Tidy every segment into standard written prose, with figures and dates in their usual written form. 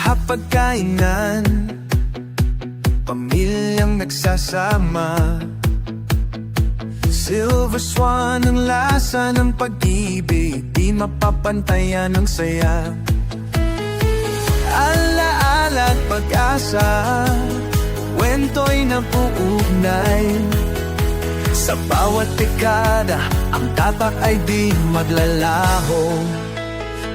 hapagkainan, pamilyang nagsasama. Silver Swan ang lasa ng pag-ibig, di mapapantayan ng saya. Alaala at pag-asa, kwento'y napuugnay. Sa bawat dekada, ang tatak ay di maglalaho,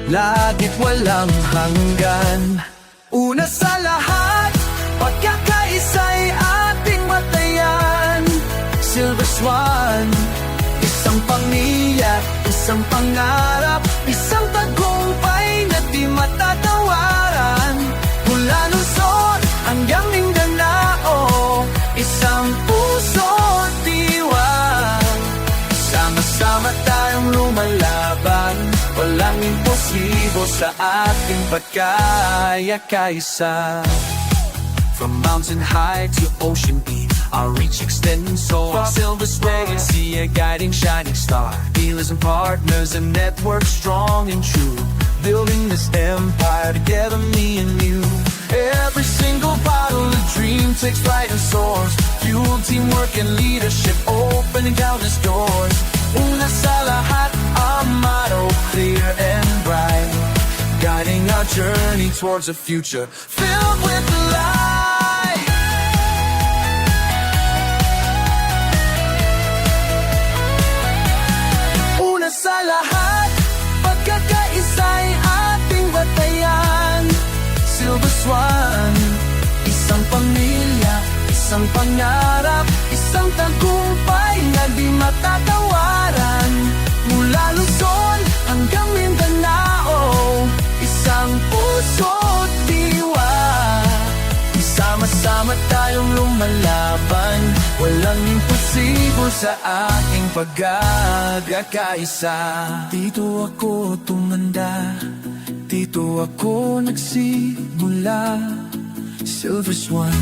lagit walang hanggan. Una sa lahat, pagkakaisa'y ating batayan. Silver Swan, isang pamilya, isang pangarap, isang tagumpay na di matatawaran. Mula Luzon hanggang Mindanao, isang puso't diwa. Sama-sama tayong lumalaban, walang imposible sa ating pagkaya-kaisa. From mountain high to ocean deep, our reach extends so far. Silver Swan, see a guiding shining star. Dealers and partners, a network strong and true, building this empire together, me and you. Every single bottle of dream takes flight and soars. Fuel, teamwork and leadership, opening countless doors. Una sa lahat, our motto clear and bright, guiding our journey towards a future filled with light. Una sa lahat, pagkakaisa'y ating batayan. Silver Swan, isang pamilya, isang pangarap, isang tagumpay na di matatawaran. Mula Luzon hanggang Mindanao, isang puso't diwa. Sama-sama tayong lumalaban, walang imposible sa ating pagkakaisa. Dito ako tumanda, dito ako nagsimula. Silver Swan,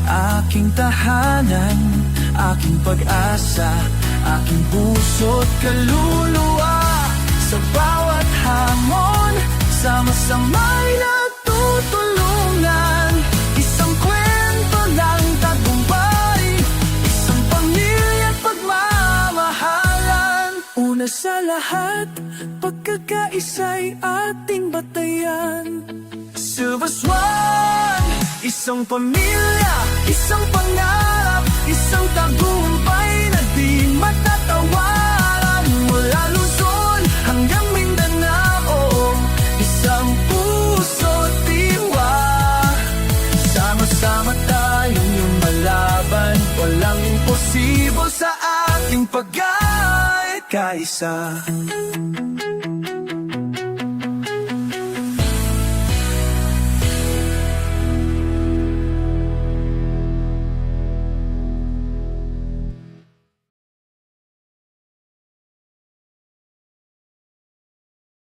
aking tahanan, aking pag-asa, aking puso't kaluluwa. Sa bawat hamon, sama-sama'y nagtutulungan. Isang kwento ng tagumpay, isang pamilya't pagmamahalan. Una sa lahat, pagkakaisa'y ating batayan. Silver Swan, isang pamilya, isang pangarap, isang tagumpay na di matatawaran. Mula Luzon hanggang Mindanao, isang puso't diwa. Sama-sama tayong lumalaban, walang imposible sa ating pagkakaisa.